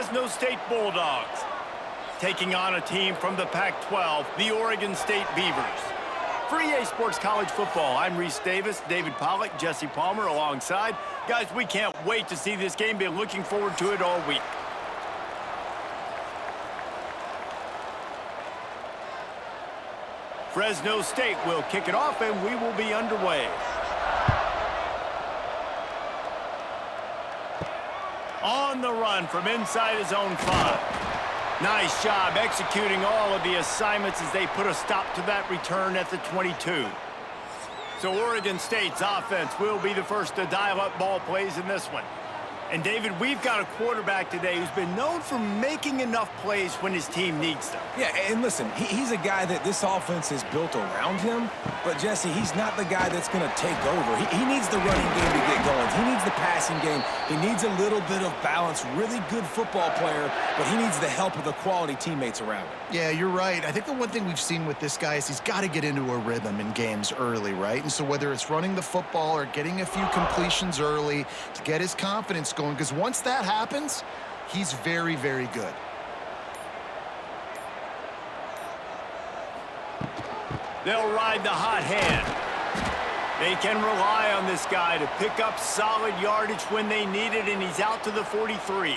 Fresno State Bulldogs, taking on a team from the Pac-12, the Oregon State Beavers. For EA Sports College Football, I'm Reese Davis, David Pollack, Jesse Palmer alongside. Guys, we can't wait to see this game. Been looking forward to it all week. Fresno State will kick it off, and we will be underway. On the run from inside his own 5. Nice job executing all of the assignments as they put a stop to that return at the 22. So Oregon State's offense will be the first to dial up ball plays in this one. And David, we've got a quarterback today who's been known for making enough plays when his team needs them. Yeah, and listen, he's a guy that this offense is built around him. But, Jesse, he's not the guy that's going to take over. He needs the running game to get going. He needs the passing game. He needs a little bit of balance. Really good football player, but he needs the help of the quality teammates around him. Yeah, you're right. I think the one thing we've seen with this guy is he's got to get into a rhythm in games early, right? And so whether it's running the football or getting a few completions early to get his confidence going, because once that happens, he's very, very good. They'll ride the hot hand. They can rely on this guy to pick up solid yardage when they need it, and he's out to the 43.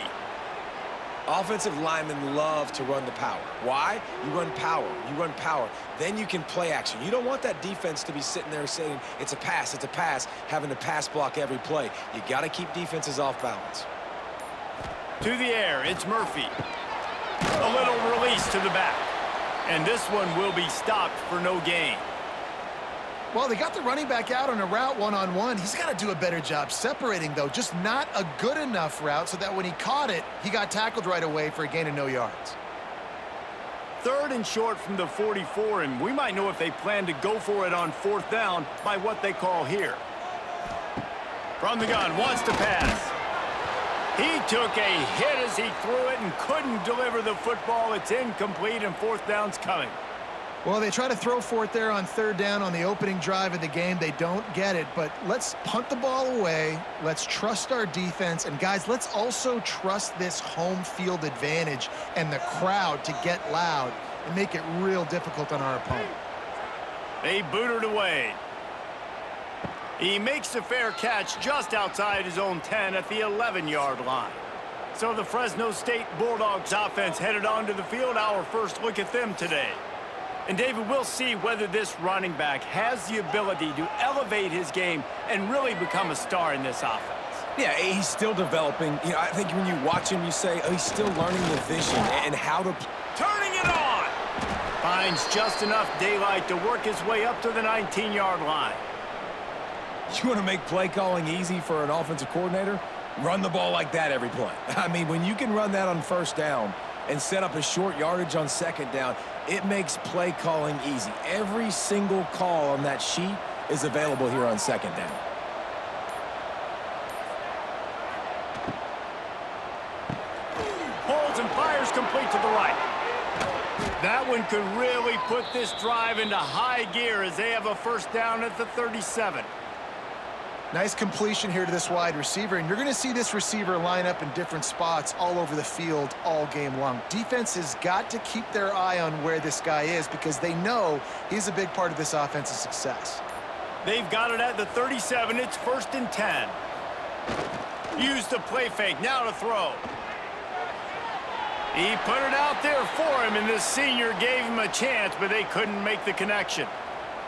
Offensive linemen love to run the power. Why? You run power. You run power. Then you can play action. You don't want that defense to be sitting there saying, it's a pass, having to pass block every play. You got to keep defenses off balance. To the air, it's Murphy. A little release to the back. And this one will be stopped for no gain. Well, they got the running back out on a route one-on-one. He's got to do a better job separating, though. Just not a good enough route so that when he caught it, he got tackled right away for a gain of no yards. 3rd and short from the 44, and we might know if they plan to go for it on 4th down by what they call here. From the gun, wants to pass. He took a hit as he threw it and couldn't deliver the football. It's incomplete, and 4th down's coming. Well, they try to throw for it there on 3rd down on the opening drive of the game. They don't get it, but let's punt the ball away. Let's trust our defense. And, guys, let's also trust this home field advantage and the crowd to get loud and make it real difficult on our opponent. They boot it away. He makes a fair catch just outside his own 10 at the 11-yard line. So the Fresno State Bulldogs offense headed onto the field. Our first look at them today. And, David, we'll see whether this running back has the ability to elevate his game and really become a star in this offense. Yeah, he's still developing. You know, I think when you watch him, you say, oh, he's still learning the vision and how to... Turning it on! Finds just enough daylight to work his way up to the 19-yard line. You want to make play calling easy for an offensive coordinator? Run the ball like that every play. I mean, when you can run that on 1st down and set up a short yardage on 2nd down, it makes play calling easy. Every single call on that sheet is available here on 2nd down. Holds and fires complete to the right. That one could really put this drive into high gear as they have a 1st down at the 37. Nice completion here to this wide receiver, and you're going to see this receiver line up in different spots all over the field all game long. Defense has got to keep their eye on where this guy is because they know he's a big part of this offense's success. They've got it at the 37. It's 1st and 10. Use the play fake. Now to throw. He put it out there for him, and this senior gave him a chance, but they couldn't make the connection.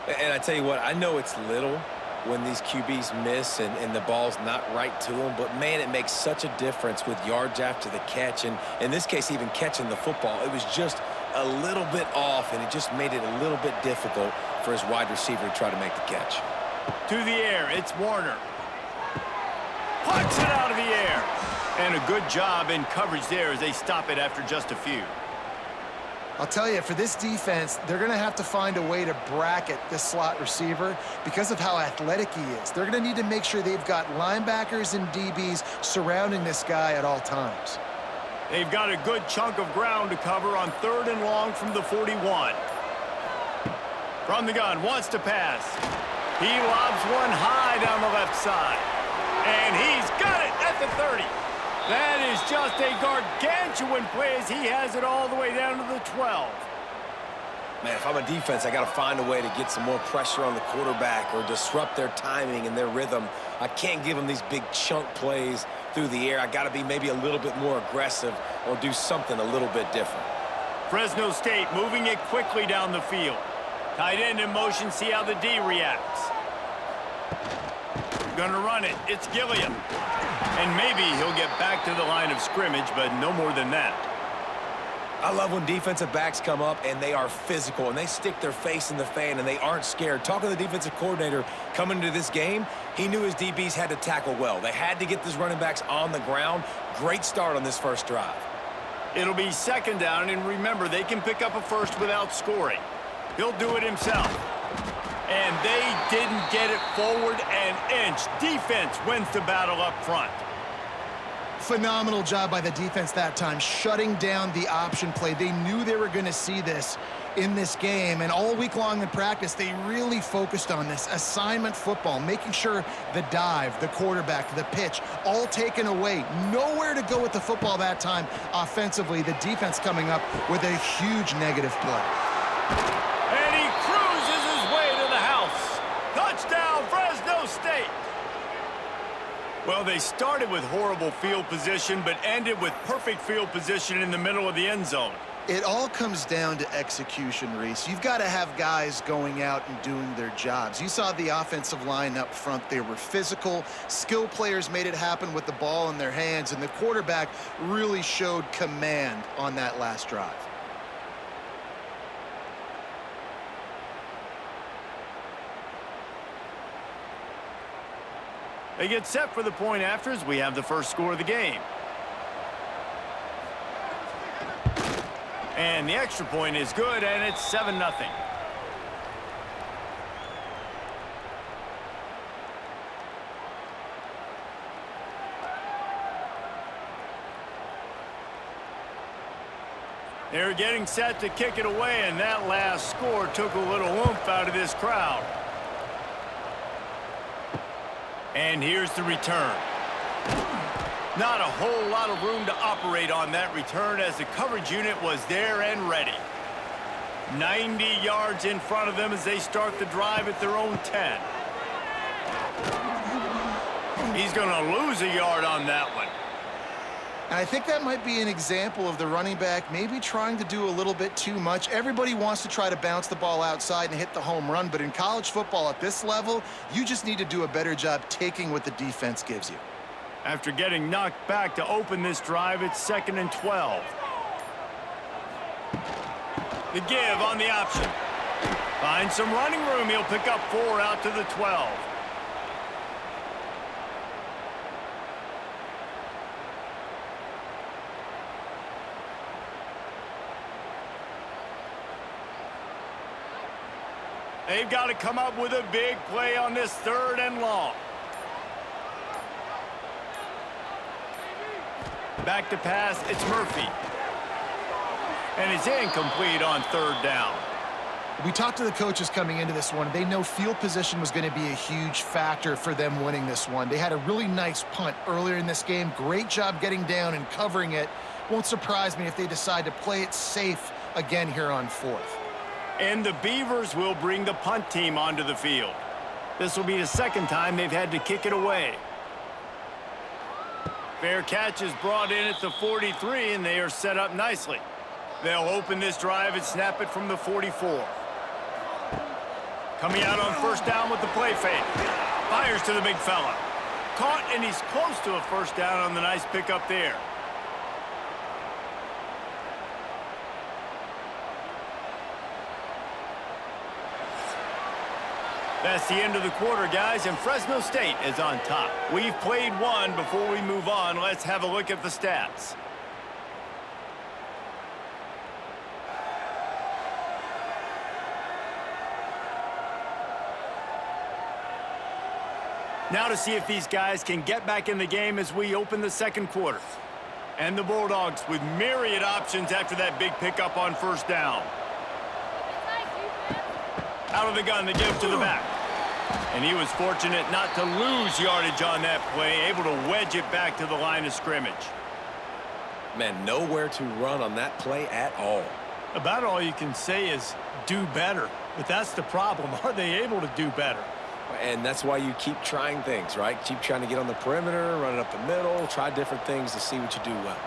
And I tell you what, I know it's little when these QBs miss and the ball's not right to them, but, man, it makes such a difference with yards after the catch, and in this case, even catching the football. It was just a little bit off, and it just made it a little bit difficult for his wide receiver to try to make the catch. To the air, it's Warner. Punts it out of the air. And a good job in coverage there as they stop it after just a few. I'll tell you, for this defense, they're going to have to find a way to bracket this slot receiver because of how athletic he is. They're going to need to make sure they've got linebackers and DBs surrounding this guy at all times. They've got a good chunk of ground to cover on 3rd and long from the 41. From the gun, wants to pass. He lobs one high down the left side. And he's got it at the 30. That is just a gargantuan play as he has it all the way down to the 12. Man, if I'm a defense, I got to find a way to get some more pressure on the quarterback or disrupt their timing and their rhythm. I can't give them these big chunk plays through the air. I got to be maybe a little bit more aggressive or do something a little bit different. Fresno State moving it quickly down the field. Tight end in motion, see how the D reacts. Gonna run it, it's Gilliam. And maybe he'll get back to the line of scrimmage, but no more than that. I love when defensive backs come up and they are physical and they stick their face in the fan and they aren't scared. Talking to the defensive coordinator coming into this game, he knew his DBs had to tackle well. They had to get these running backs on the ground. Great start on this first drive. It'll be second down, and remember, they can pick up a first without scoring. He'll do it himself. And they didn't get it forward an inch. Defense wins the battle up front. Phenomenal job by the defense that time, shutting down the option play. They knew they were going to see this in this game, and all week long in practice, they really focused on this assignment football, making sure the dive, the quarterback, the pitch, all taken away. Nowhere to go with the football that time offensively. The defense coming up with a huge negative play. And he cruises his way to the house. Touchdown, Fresno State. Well, they started with horrible field position, but ended with perfect field position in the middle of the end zone. It all comes down to execution, Reese. You've got to have guys going out and doing their jobs. You saw the offensive line up front. They were physical. Skill players made it happen with the ball in their hands, and the quarterback really showed command on that last drive. They get set for the point after as we have the first score of the game. And the extra point is good, and it's 7-0. They're getting set to kick it away, and that last score took a little oomph out of this crowd. And here's the return. Not a whole lot of room to operate on that return as the coverage unit was there and ready. 90 yards in front of them as they start the drive at their own 10. He's going to lose a yard on that one. And I think that might be an example of the running back maybe trying to do a little bit too much. Everybody wants to try to bounce the ball outside and hit the home run, but in college football at this level, you just need to do a better job taking what the defense gives you. After getting knocked back to open this drive, it's 2nd and 12. The give on the option. Finds some running room. He'll pick up 4 out to the 12. They've got to come up with a big play on this 3rd and long. Back to pass, it's Murphy. And it's incomplete on 3rd down. We talked to the coaches coming into this one. They know field position was going to be a huge factor for them winning this one. They had a really nice punt earlier in this game. Great job getting down and covering it. Won't surprise me if they decide to play it safe again here on 4th. And the Beavers will bring the punt team onto the field. This will be the 2nd time they've had to kick it away. Fair catch is brought in at the 43, and they are set up nicely. They'll open this drive and snap it from the 44. Coming out on 1st down with the play fake. Fires to the big fella. Caught, and he's close to a 1st down on the nice pickup there. That's the end of the quarter, guys, and Fresno State is on top. We've played one. Before we move on, let's have a look at the stats. Now to see if these guys can get back in the game as we open the 2nd quarter. And the Bulldogs with myriad options after that big pickup on 1st down. Out of the gun, the give to the back. And he was fortunate not to lose yardage on that play, able to wedge it back to the line of scrimmage. Man, nowhere to run on that play at all. About all you can say is do better. But that's the problem. Are they able to do better? And that's why you keep trying things, right? Keep trying to get on the perimeter, run it up the middle, try different things to see what you do well.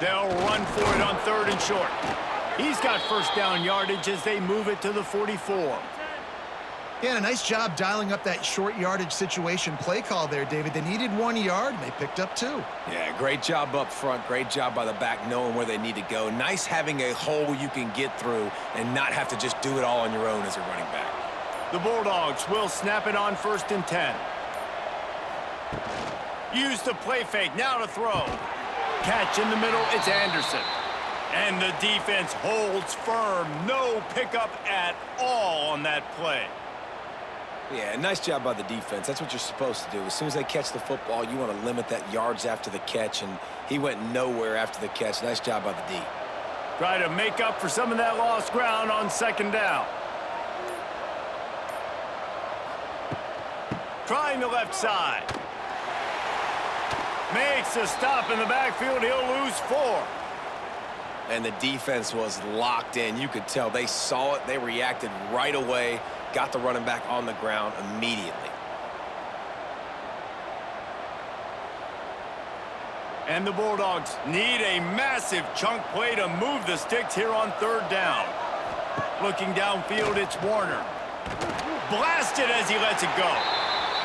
They'll run for it on 3rd and short. He's got first down yardage as they move it to the 44. Yeah, and a nice job dialing up that short yardage situation play call there, David. They needed 1 yard, and they picked up 2. Yeah, great job up front. Great job by the back knowing where they need to go. Nice having a hole you can get through and not have to just do it all on your own as a running back. The Bulldogs will snap it on 1st and 10. Use the play fake, now to throw. Catch in the middle, it's Anderson. And the defense holds firm. No pickup at all on that play. Yeah, nice job by the defense. That's what you're supposed to do. As soon as they catch the football, you want to limit that yards after the catch, and he went nowhere after the catch. Nice job by the D. Try to make up for some of that lost ground on 2nd down. Trying the left side. Makes a stop in the backfield. He'll lose 4. And the defense was locked in. You could tell they saw it. They reacted right away. Got the running back on the ground immediately. And the Bulldogs need a massive chunk play to move the sticks here on 3rd down. Looking downfield, it's Warner. Blasted as he lets it go.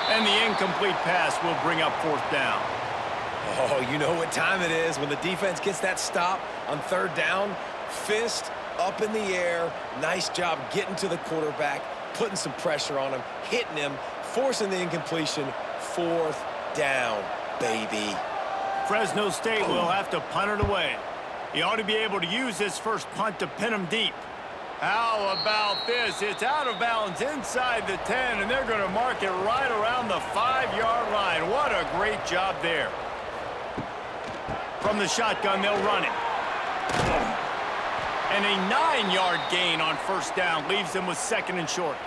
And the incomplete pass will bring up 4th down. Oh, you know what time it is when the defense gets that stop on 3rd down. Fist up in the air. Nice job getting to the quarterback, putting some pressure on him, hitting him, forcing the incompletion. 4th down, baby. Fresno State will have to punt it away. He ought to be able to use this first punt to pin him deep. How about this? It's out of bounds inside the 10, and they're going to mark it right around the 5-yard line. What a great job there. From the shotgun, they'll run it. And a 9-yard gain on 1st down leaves them with 2nd and short.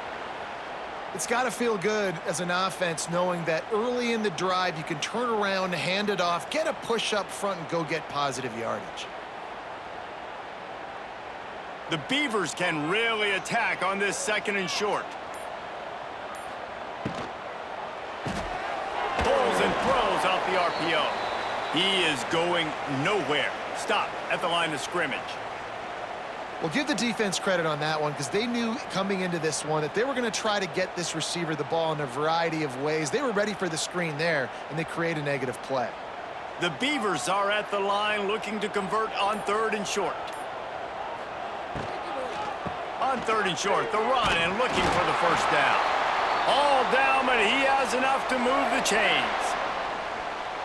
It's got to feel good as an offense knowing that early in the drive you can turn around, hand it off, get a push up front, and go get positive yardage. The Beavers can really attack on this 2nd and short. Pulls and throws off the RPO. He is going nowhere. Stop at the line of scrimmage. Well, give the defense credit on that one because they knew coming into this one that they were going to try to get this receiver the ball in a variety of ways. They were ready for the screen there, and they create a negative play. The Beavers are at the line looking to convert on 3rd and short. On 3rd and short, the run and looking for the 1st down. All down, but he has enough to move the chains.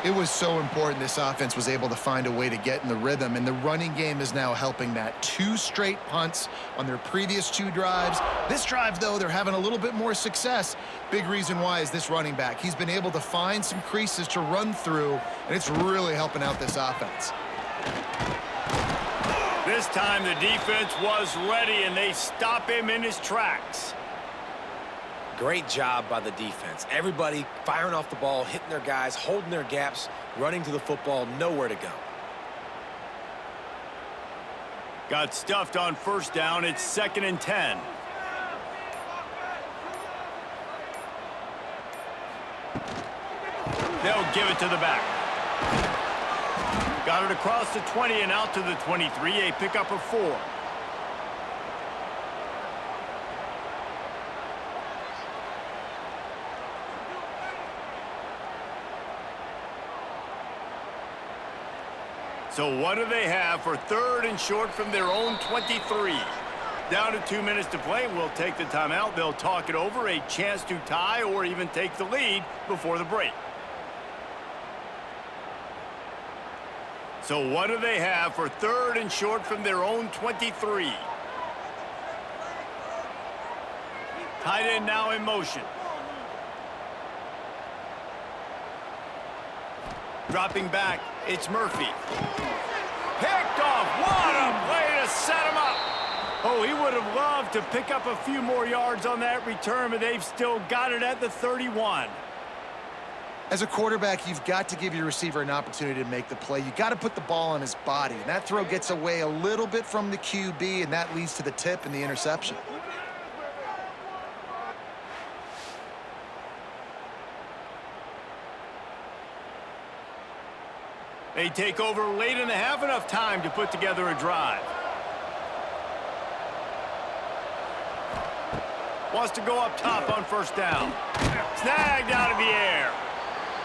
It was so important this offense was able to find a way to get in the rhythm, and the running game is now helping that. 2 straight punts on their previous 2 drives. This drive, though, they're having a little bit more success. Big reason why is this running back. He's been able to find some creases to run through, and it's really helping out this offense. This time the defense was ready, and they stop him in his tracks. Great job by the defense. Everybody firing off the ball, hitting their guys, holding their gaps, running to the football, nowhere to go. Got stuffed on 1st down. It's 2nd and 10. They'll give it to the back. Got it across the 20 and out to the 23. A pickup of 4. So what do they have for 3rd and short from their own 23? Down to 2 minutes to play. We'll take the timeout. They'll talk it over. A chance to tie or even take the lead before the break. So what do they have for 3rd and short from their own 23? Tight end now in motion. Dropping back, it's Murphy. Picked off. What a play to set him up. Oh, he would have loved to pick up a few more yards on that return, but they've still got it at the 31. As a quarterback, you've got to give your receiver an opportunity to make the play. You've got to put the ball on his body, and that throw gets away a little bit from the QB, and that leads to the tip and the interception. They take over late and have enough time to put together a drive. Wants to go up top on first down. Snagged out of the air.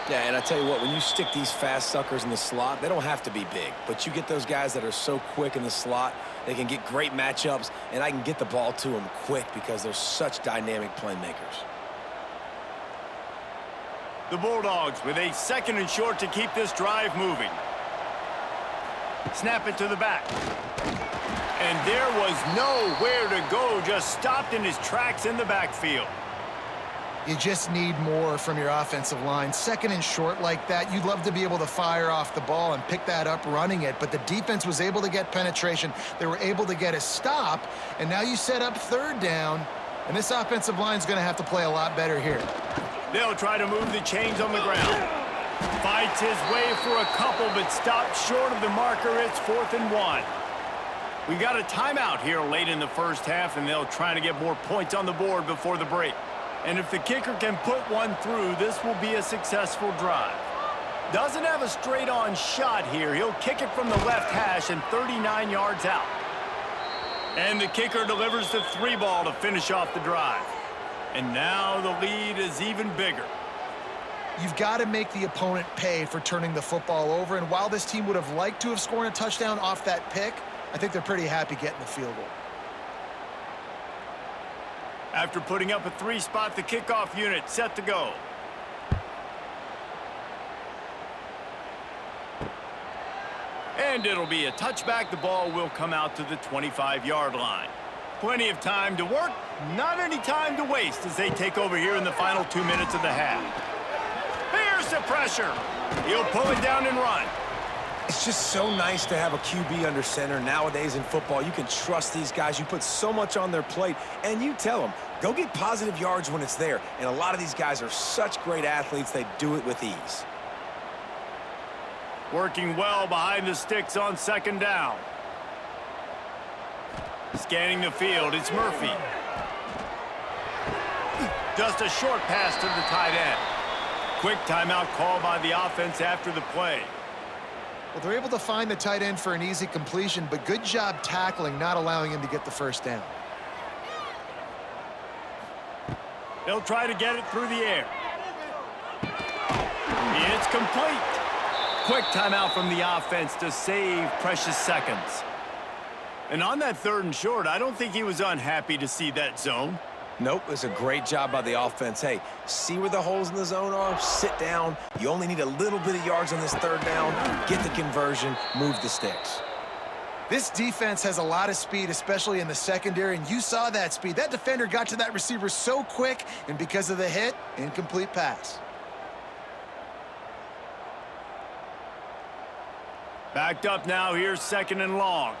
Yeah, and I tell you what, when you stick these fast suckers in the slot, they don't have to be big. But you get those guys that are so quick in the slot, they can get great matchups, and I can get the ball to them quick because they're such dynamic playmakers. The Bulldogs with a 2nd and short to keep this drive moving. Snap it to the back. And there was nowhere to go, just stopped in his tracks in the backfield. You just need more from your offensive line. 2nd and short like that, you'd love to be able to fire off the ball and pick that up running it, but the defense was able to get penetration. They were able to get a stop, and now you set up 3rd down, and this offensive line is going to have to play a lot better here. They'll try to move the chains on the ground. Fights his way for a couple, but stopped short of the marker. It's 4th and 1. We got a timeout here late in the first half, and they'll try to get more points on the board before the break. And if the kicker can put one through, this will be a successful drive. Doesn't have a straight-on shot here. He'll kick it from the left hash and 39 yards out. And the kicker delivers the 3-ball to finish off the drive. And now the lead is even bigger. You've got to make the opponent pay for turning the football over, and while this team would have liked to have scored a touchdown off that pick, I think they're pretty happy getting the field goal. After putting up a 3-spot, the kickoff unit set to go. And it'll be a touchback. The ball will come out to the 25-yard line. Plenty of time to work, not any time to waste as they take over here in the final 2 minutes of the half. Here's the pressure. He'll pull it down and run. It's just so nice to have a QB under center. Nowadays in football, you can trust these guys. You put so much on their plate, and you tell them, go get positive yards when it's there. And a lot of these guys are such great athletes, they do it with ease. Working well behind the sticks on 2nd down. Scanning the field, it's Murphy. Just a short pass to the tight end. Quick timeout call by the offense after the play. Well, they're able to find the tight end for an easy completion, but good job tackling, not allowing him to get the first down. They'll try to get it through the air. It's complete. Quick timeout from the offense to save precious seconds. And on that 3rd and short, I don't think he was unhappy to see that zone. Nope, it's a great job by the offense. Hey, see where the holes in the zone are? Sit down. You only need a little bit of yards on this 3rd down. Get the conversion, move the sticks. This defense has a lot of speed, especially in the secondary, and you saw that speed. That defender got to that receiver so quick, and because of the hit, incomplete pass. Backed up now, here's 2nd and long.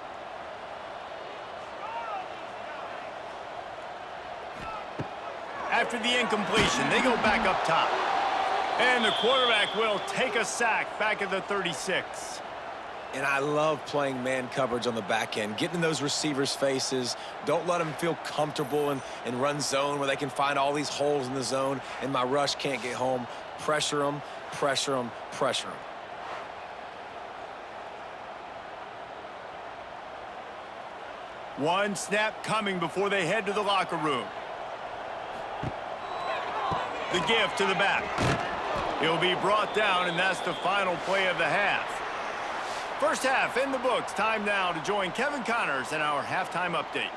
After the incompletion, they go back up top. And the quarterback will take a sack back at the 36. And I love playing man coverage on the back end, getting in those receivers' faces. Don't let them feel comfortable and run zone where they can find all these holes in the zone and my rush can't get home. Pressure them, pressure them, pressure them. One snap coming before they head to the locker room. The give to the back. He'll be brought down, and that's the final play of the half. First half in the books. Time now to join Kevin Connors in our halftime update.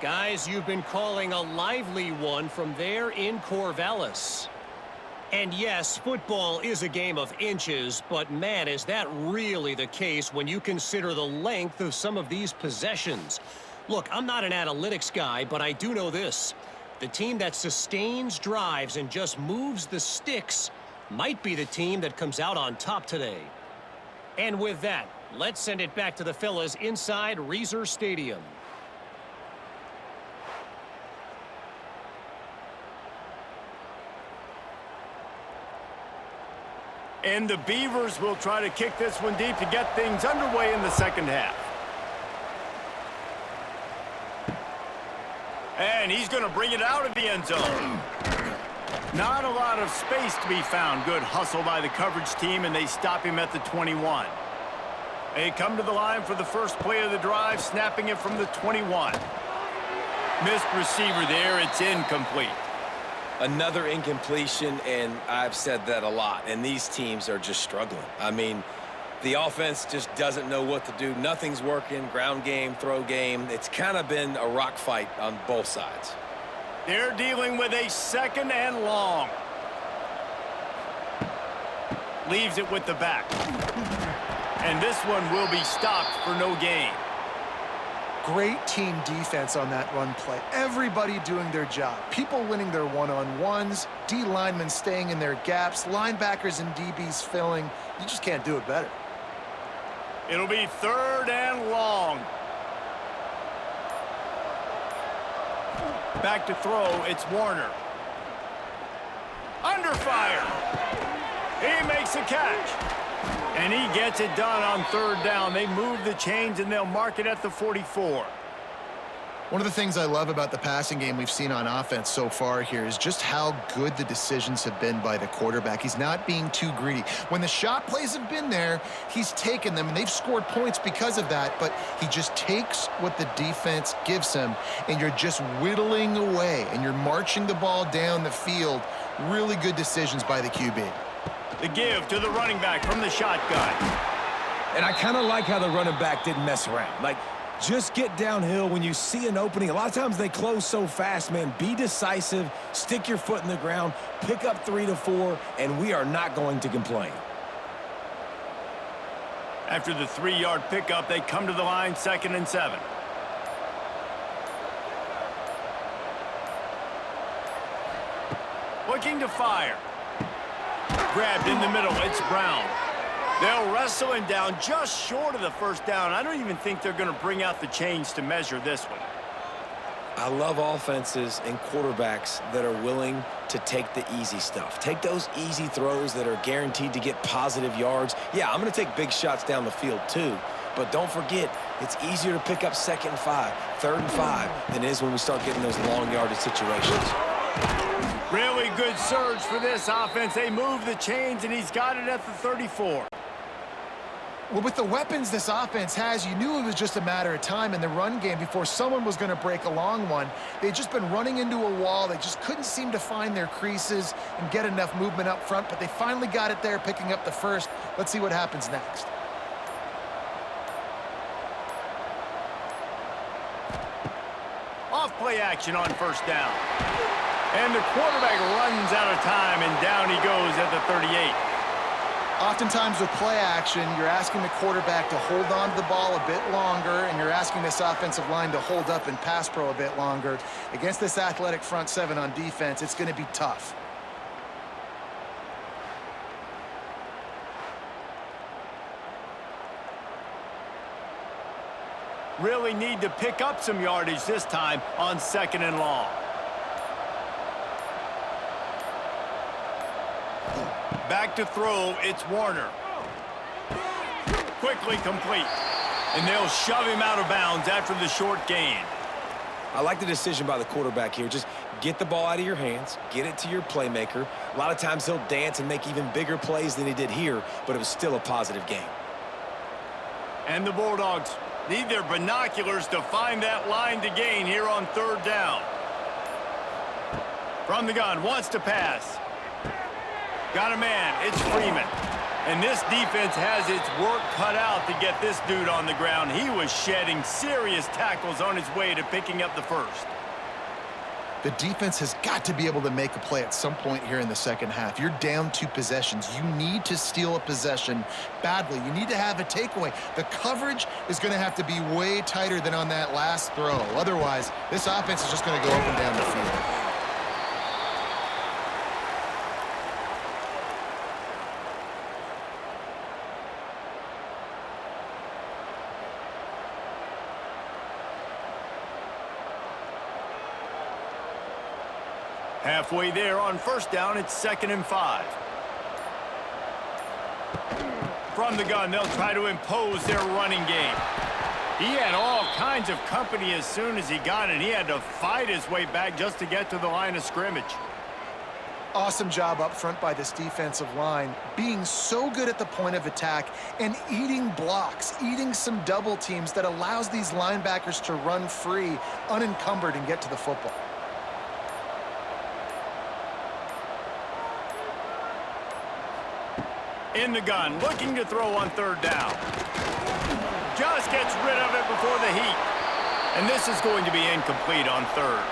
Guys, you've been calling a lively one from there in Corvallis. And yes, football is a game of inches, but man, is that really the case when you consider the length of some of these possessions. Look, I'm not an analytics guy, but I do know this. The team that sustains drives and just moves the sticks might be the team that comes out on top today. And with that, let's send it back to the fellas inside Reser Stadium. And the Beavers will try to kick this one deep to get things underway in the second half. And he's going to bring it out of the end zone. Not a lot of space to be found. Good hustle by the coverage team, and they stop him at the 21. They come to the line for the first play of the drive, snapping it from the 21. Missed receiver there. It's incomplete. Another incompletion, and I've said that a lot, and these teams are just struggling. I mean, the offense just doesn't know what to do. Nothing's working, ground game, throw game. It's kind of been a rock fight on both sides. They're dealing with a 2nd and long. Leaves it with the back. And this one will be stopped for no gain. Great team defense on that run play. Everybody doing their job. People winning their one-on-ones, D linemen staying in their gaps, linebackers and DBs filling. You just can't do it better. It'll be 3rd and long. Back to throw, it's Warner. Under fire. He makes a catch. And he gets it done on 3rd down. They move the chains, and they'll mark it at the 44. One of the things I love about the passing game we've seen on offense so far here is just how good the decisions have been by the quarterback. He's not being too greedy. When the shot plays have been there, he's taken them, and they've scored points because of that, but he just takes what the defense gives him, and you're just whittling away, and you're marching the ball down the field. Really good decisions by the QB. The give to the running back from the shotgun. And I kind of like how the running back didn't mess around. Like, just get downhill when you see an opening. A lot of times they close so fast, man. Be decisive, stick your foot in the ground, pick up 3 to 4, and we are not going to complain. After the 3-yard pickup, they come to the line, 2nd and 7. Looking to fire. Grabbed in the middle, it's Brown. They'll wrestle him down just short of the 1st down. I don't even think they're going to bring out the chains to measure this one. I love offenses and quarterbacks that are willing to take the easy stuff. Take those easy throws that are guaranteed to get positive yards. Yeah, I'm going to take big shots down the field too, but don't forget, it's easier to pick up 2nd and 5, 3rd and 5 than it is when we start getting those long yardage situations. Really good surge for this offense. They move the chains, and he's got it at the 34. Well, with the weapons this offense has, you knew it was just a matter of time in the run game before someone was going to break a long one. They'd just been running into a wall. They just couldn't seem to find their creases and get enough movement up front, but they finally got it there, picking up the 1st. Let's see what happens next. Off play action on 1st down. And the quarterback runs out of time, and down he goes at the 38. Oftentimes with play action, you're asking the quarterback to hold on to the ball a bit longer, and you're asking this offensive line to hold up in pass pro a bit longer. Against this athletic front 7 on defense, it's going to be tough. Really need to pick up some yardage this time on 2nd and long. Back to throw, it's Warner. Quickly complete. And they'll shove him out of bounds after the short gain. I like the decision by the quarterback here. Just get the ball out of your hands, get it to your playmaker. A lot of times he'll dance and make even bigger plays than he did here, but it was still a positive game. And the Bulldogs need their binoculars to find that line to gain here on 3rd down. From the gun, wants to pass. Got a man, it's Freeman. And this defense has its work cut out to get this dude on the ground. He was shedding serious tackles on his way to picking up the 1st. The defense has got to be able to make a play at some point here in the second half. You're down 2 possessions. You need to steal a possession badly. You need to have a takeaway. The coverage is going to have to be way tighter than on that last throw. Otherwise, this offense is just going to go up and down the field. Halfway there on 1st down, it's 2nd and 5. From the gun, they'll try to impose their running game. He had all kinds of company as soon as he got it. He had to fight his way back just to get to the line of scrimmage. Awesome job up front by this defensive line, being so good at the point of attack and eating blocks, eating some double teams that allows these linebackers to run free, unencumbered, and get to the football. In the gun, looking to throw on third down. Just gets rid of it before the heat. And this is going to be incomplete on third.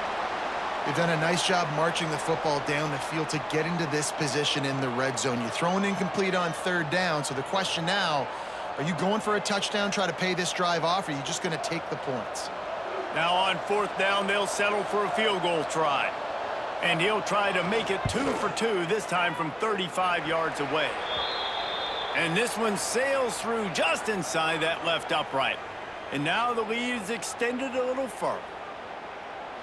They've done a nice job marching the football down the field to get into this position in the red zone. You throw an incomplete on third down, so the question now, are you going for a touchdown, try to pay this drive off, or are you just going to take the points? Now on fourth down, they'll settle for a field goal try. And he'll try to make it 2 for 2, this time from 35 yards away. And this one sails through just inside that left upright. And now the lead is extended a little further.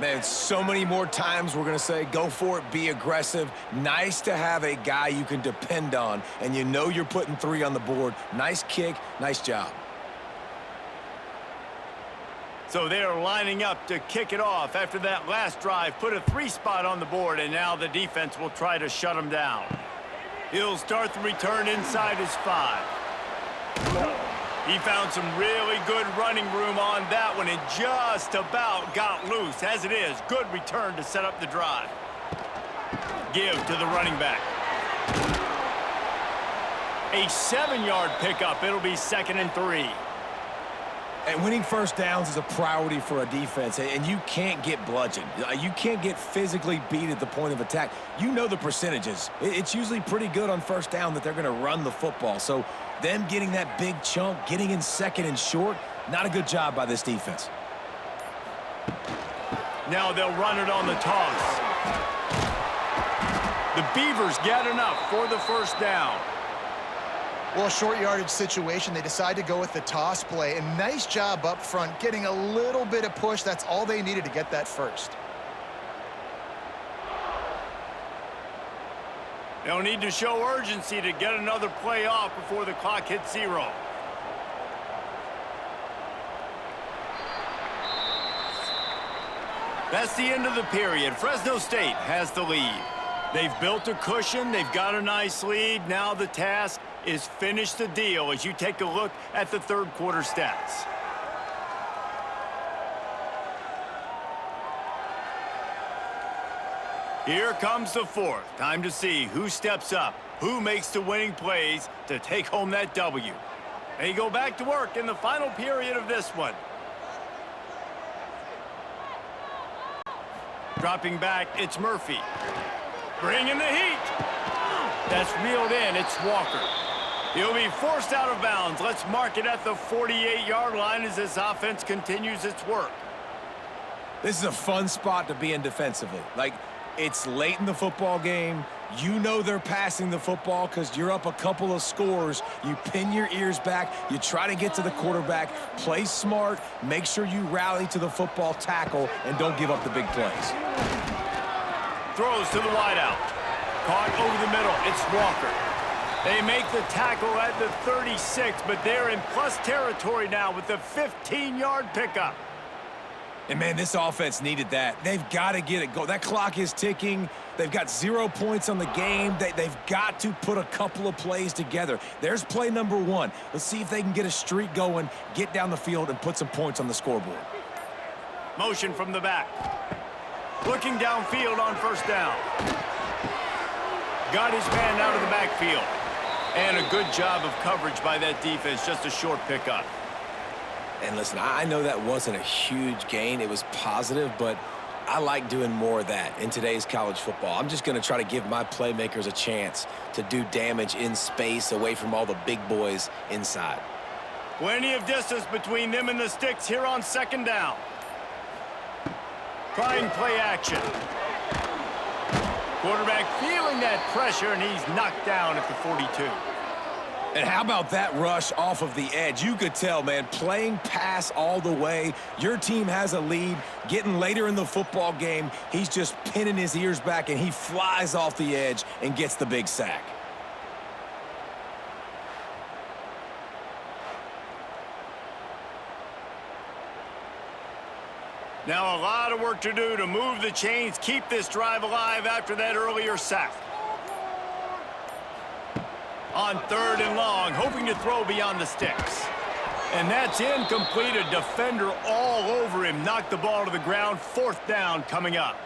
Man, so many more times we're going to say, go for it, be aggressive. Nice to have a guy you can depend on, and you know you're putting 3 on the board. Nice kick, nice job. So they're lining up to kick it off after that last drive. Put a 3 spot on the board, and now the defense will try to shut him down. He'll start the return inside his 5. He found some really good running room on that one and just about got loose. As it is, good return to set up the drive. Give to the running back. A 7-yard pickup. It'll be 2nd and 3. And winning first downs is a priority for a defense, and you can't get bludgeoned. You can't get physically beat at the point of attack. You know the percentages. It's usually pretty good on first down that they're going to run the football. So them getting that big chunk, getting in 2nd and short, not a good job by this defense. Now they'll run it on the toss. The Beavers get enough for the first down. Well, a short yardage situation, they decide to go with the toss play, and nice job up front, getting a little bit of push. That's all they needed to get that first. They'll need to show urgency to get another play off before the clock hits 0. That's the end of the period. Fresno State has the lead. They've built a cushion. They've got a nice lead. Now the task is finish the deal as you take a look at the third quarter stats. Here comes the fourth. Time to see who steps up, who makes the winning plays to take home that W. They go back to work in the final period of this one. Dropping back, it's Murphy. Bringing the heat. That's reeled in, it's Walker. He'll be forced out of bounds. Let's mark it at the 48-yard line as this offense continues its work. This is a fun spot to be in defensively. Like, it's late in the football game. You know they're passing the football because you're up a couple of scores. You pin your ears back. You try to get to the quarterback. Play smart. Make sure you rally to the football tackle and don't give up the big plays. Throws to the wideout. Caught over the middle. It's Walker. They make the tackle at the 36, but they're in plus territory now with the 15-yard pickup. And, man, this offense needed that. They've got to get it go. That clock is ticking. They've got 0 points on the game. They've got to put a couple of plays together. There's play number 1. Let's see if they can get a streak going, get down the field, and put some points on the scoreboard. Motion from the back. Looking downfield on first down. Got his man out of the backfield. And a good job of coverage by that defense. Just a short pickup. And listen, I know that wasn't a huge gain. It was positive, but I like doing more of that in today's college football. I'm just going to try to give my playmakers a chance to do damage in space away from all the big boys inside. Plenty of distance between them and the sticks here on second down. Trying play action. Quarterback feeling that pressure, and he's knocked down at the 42. And how about that rush off of the edge? You could tell, man, playing pass all the way. Your team has a lead. Getting later in the football game, he's just pinning his ears back, and he flies off the edge and gets the big sack. Now a lot of work to do to move the chains, keep this drive alive after that earlier sack. On 3rd and long, hoping to throw beyond the sticks. And that's incomplete. A defender all over him. Knocked the ball to the ground. 4th down coming up.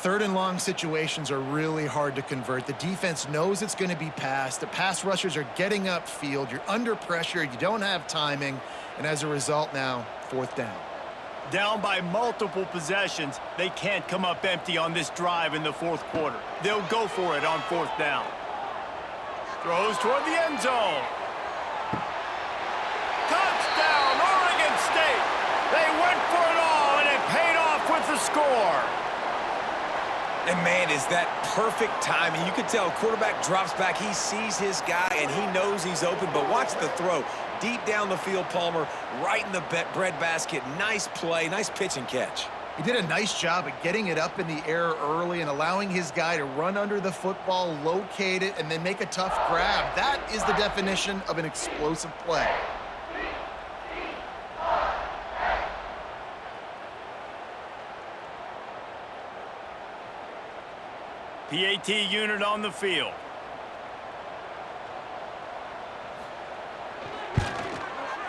3rd and long situations are really hard to convert. The defense knows it's going to be passed. The pass rushers are getting upfield. You're under pressure. You don't have timing. And as a result now, 4th down. Down by multiple possessions. They can't come up empty on this drive in the 4th quarter. They'll go for it on 4th down. Throws toward the end zone. Touchdown, Oregon State. They went for it all, and it paid off with the score. And, man, is that perfect timing. You can tell quarterback drops back. He sees his guy, and he knows he's open. But watch the throw. Deep down the field, Palmer, right in the bread basket. Nice play, nice pitch and catch. He did a nice job at getting it up in the air early and allowing his guy to run under the football, locate it, and then make a tough grab. That is the definition of an explosive play. PAT unit on the field.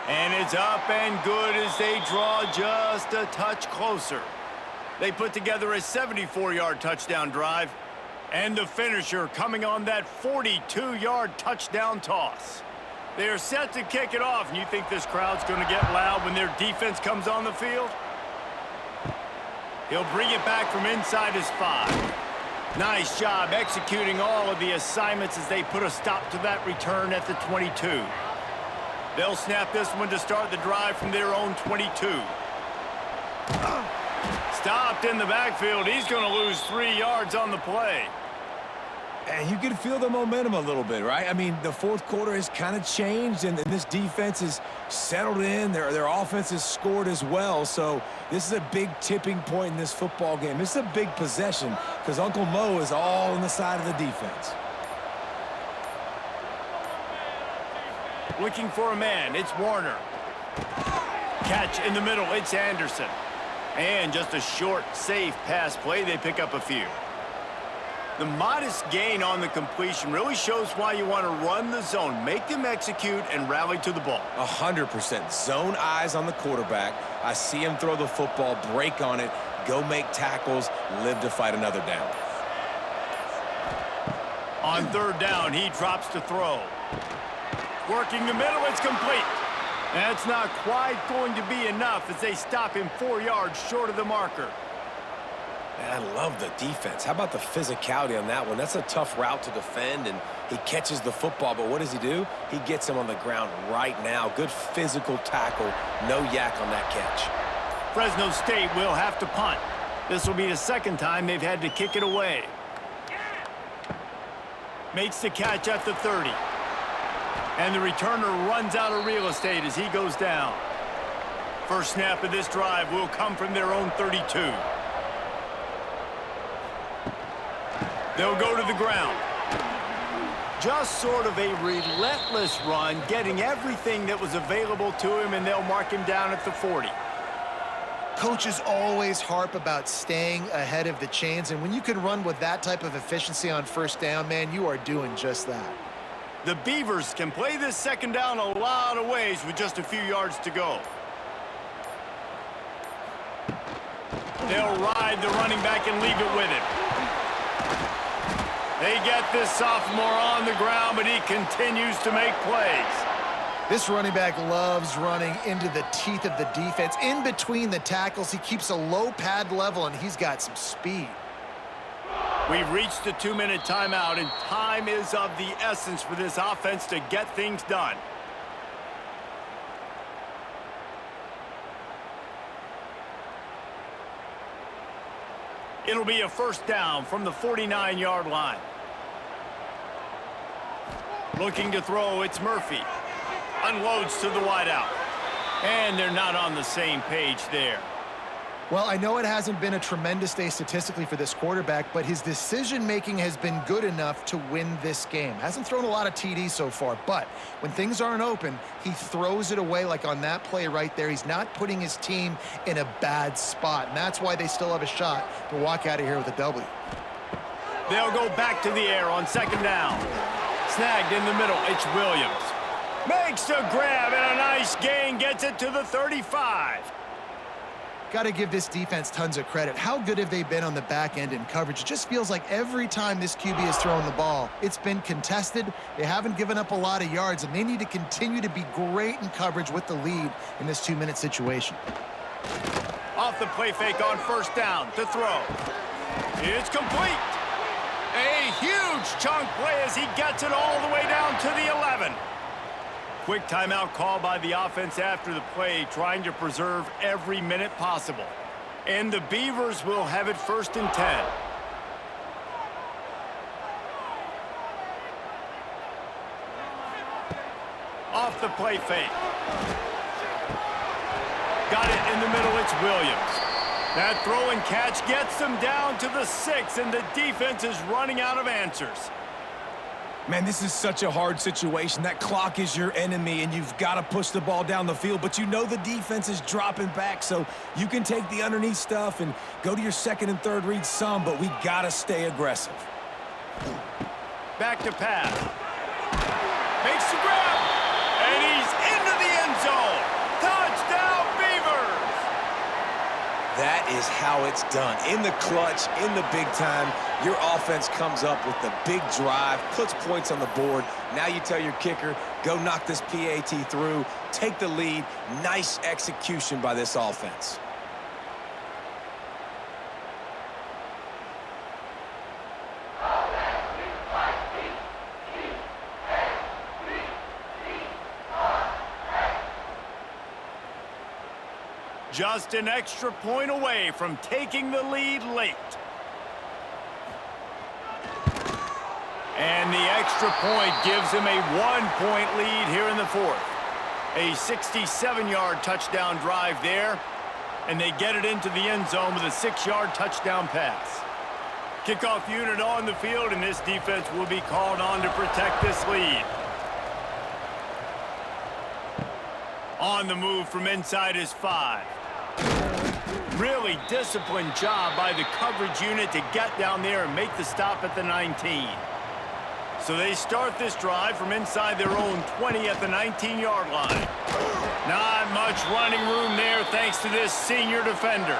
And it's up and good as they draw just a touch closer. They put together a 74-yard touchdown drive. And the finisher coming on that 42-yard touchdown toss. They are set to kick it off, and you think this crowd's going to get loud when their defense comes on the field? He'll bring it back from inside his 5. Nice job executing all of the assignments as they put a stop to that return at the 22. They'll snap this one to start the drive from their own 22. Stopped in the backfield. He's going to lose 3 yards on the play. And you can feel the momentum a little bit, right? I mean, the 4th quarter has kind of changed, and this defense is settled in. Their offense has scored as well. So this is a big tipping point in this football game. This is a big possession because Uncle Mo is all on the side of the defense. Looking for a man, it's Warner. Catch in the middle, it's Anderson. And just a short, safe pass play, they pick up a few. The modest gain on the completion really shows why you want to run the zone, make them execute, and rally to the ball. 100%. Zone eyes on the quarterback. I see him throw the football, break on it, go make tackles, live to fight another down. On 3rd down, he drops to throw. Working the middle, it's complete. That's not quite going to be enough as they stop him 4 yards short of the marker. I love the defense. How about the physicality on that one? That's a tough route to defend, and he catches the football, but what does he do? He gets him on the ground right now. Good physical tackle. No yak on that catch. Fresno State will have to punt. This will be the 2nd time they've had to kick it away. Makes the catch at the 30. And the returner runs out of real estate as he goes down. First snap of this drive will come from their own 32. They'll go to the ground. Just sort of a relentless run, getting everything that was available to him, and they'll mark him down at the 40. Coaches always harp about staying ahead of the chains, and when you can run with that type of efficiency on 1st down, man, you are doing just that. The Beavers can play this 2nd down a lot of ways with just a few yards to go. They'll ride the running back and leave it with him. They get this sophomore on the ground, but he continues to make plays. This running back loves running into the teeth of the defense. In between the tackles, he keeps a low pad level, and he's got some speed. We've reached the 2-minute timeout, and time is of the essence for this offense to get things done. It'll be a 1st down from the 49-yard line. Looking to throw, it's Murphy. Unloads to the wideout. And they're not on the same page there. Well, I know it hasn't been a tremendous day statistically for this quarterback, but his decision-making has been good enough to win this game. Hasn't thrown a lot of TDs so far, but when things aren't open, he throws it away like on that play right there. He's not putting his team in a bad spot, and that's why they still have a shot to walk out of here with a W. They'll go back to the air on second down. Snagged in the middle, it's Williams. Makes a grab and a nice gain, gets it to the 35. Got to give this defense tons of credit. How good have they been on the back end in coverage? It just feels like every time this QB has thrown the ball, it's been contested. They haven't given up a lot of yards, and they need to continue to be great in coverage with the lead in this 2-minute situation. Off the play fake on first down to throw. It's complete. A huge chunk play as he gets it all the way down to the 11. Quick timeout call by the offense after the play, trying to preserve every minute possible. And the Beavers will have it 1st and 10. Off the play fake. Got it in the middle, it's Williams. That throw and catch gets them down to the 6, and the defense is running out of answers. Man, this is such a hard situation. That clock is your enemy, and you've got to push the ball down the field, but you know the defense is dropping back, so you can take the underneath stuff and go to your second and third read some, but we got to stay aggressive. Back to pass. Makes the grab, and he's into the end zone. Touchdown, Beavers! That is how it's done. In the clutch, in the big time, your offense comes up with the big drive, puts points on the board. Now you tell your kicker, go knock this PAT through, take the lead. Nice execution by this offense. Just an extra point away from taking the lead late. And the extra point gives him a 1-point lead here in the 4th. A 67-yard touchdown drive there, and they get it into the end zone with a 6-yard touchdown pass. Kickoff unit on the field, and this defense will be called on to protect this lead. On the move from inside is 5. Really disciplined job by the coverage unit to get down there and make the stop at the 19. So they start this drive from inside their own 20 at the 19-yard line. Not much running room there thanks to this senior defender.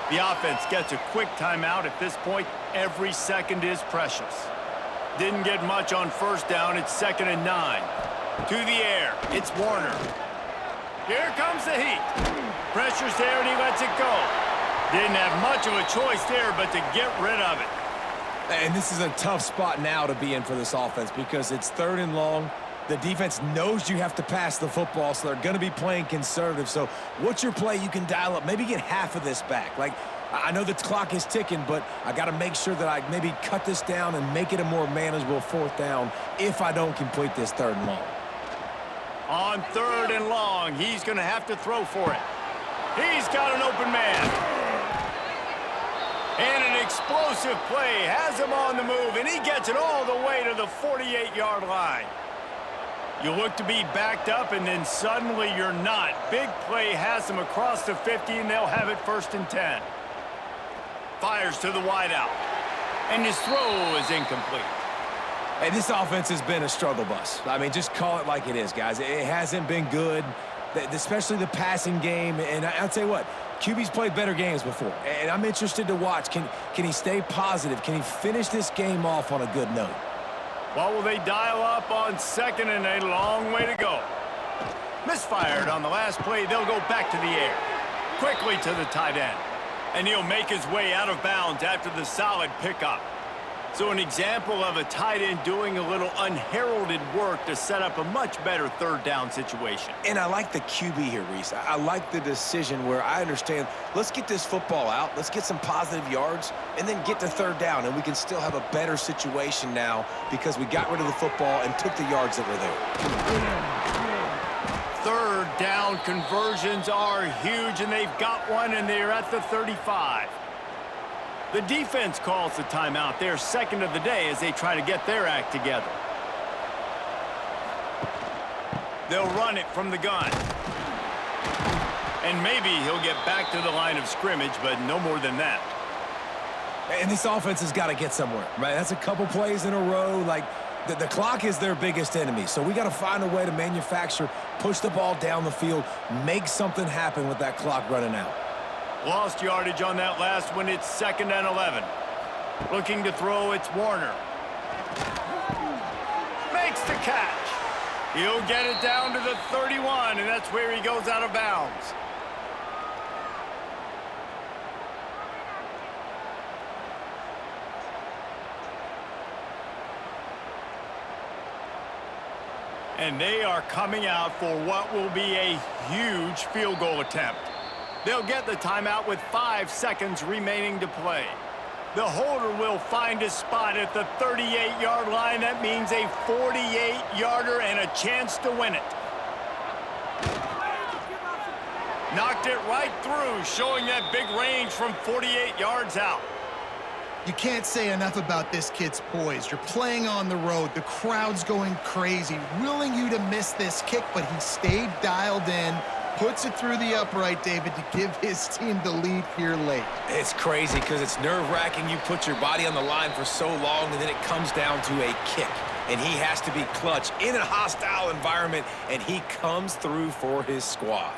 The offense gets a quick timeout. At this point, every second is precious. Didn't get much on first down. It's 2nd and 9. To the air, it's Warner. Here comes the heat. Pressure's there, and he lets it go. Didn't have much of a choice there, but to get rid of it. And this is a tough spot now to be in for this offense because it's 3rd and long. The defense knows you have to pass the football, so they're going to be playing conservative. So what's your play you can dial up? Maybe get half of this back. Like, I know the clock is ticking, but I got to make sure that I maybe cut this down and make it a more manageable 4th down if I don't complete this 3rd and long. On 3rd and long, he's going to have to throw for it. He's got an open man. And an explosive play has him on the move, and he gets it all the way to the 48-yard line. You look to be backed up, and then suddenly you're not. Big play has him across the 50, and they'll have it 1st and 10. Fires to the wideout, and his throw is incomplete. Hey, this offense has been a struggle bus. I mean, just call it like it is, guys. It hasn't been good, especially the passing game. And I'll tell you what, QB's played better games before. And I'm interested to watch. Can he stay positive? Can he finish this game off on a good note? What will they dial up on 2nd and a long way to go? Misfired on the last play. They'll go back to the air. Quickly to the tight end. And he'll make his way out of bounds after the solid pickup. So an example of a tight end doing a little unheralded work to set up a much better 3rd down situation. And I like the QB here, Reese. I like the decision where I understand, let's get this football out, let's get some positive yards, and then get to 3rd down, and we can still have a better situation now because we got rid of the football and took the yards that were there. third down conversions are huge, and they've got one, and they're at the 35. The defense calls the timeout, their second of the day, as they try to get their act together. They'll run it from the gun. And maybe he'll get back to the line of scrimmage, but no more than that. And this offense has got to get somewhere, right? That's a couple plays in a row. Like, the clock is their biggest enemy. So we got to find a way to manufacture, push the ball down the field, make something happen with that clock running out. Lost yardage on that last one. It's 2nd and 11. Looking to throw, it's Warner. Makes the catch. He'll get it down to the 31, and that's where he goes out of bounds. And they are coming out for what will be a huge field goal attempt. They'll get the timeout with 5 seconds remaining to play. The holder will find a spot at the 38-yard line. That means a 48-yarder and a chance to win it. Knocked it right through, showing that big range from 48 yards out. You can't say enough about this kid's poise. You're playing on the road. The crowd's going crazy, willing you to miss this kick, but he stayed dialed in, puts it through the upright, David, to give his team the lead here late. It's crazy because it's nerve-wracking. You put your body on the line for so long, and then it comes down to a kick. And he has to be clutch in a hostile environment, and he comes through for his squad.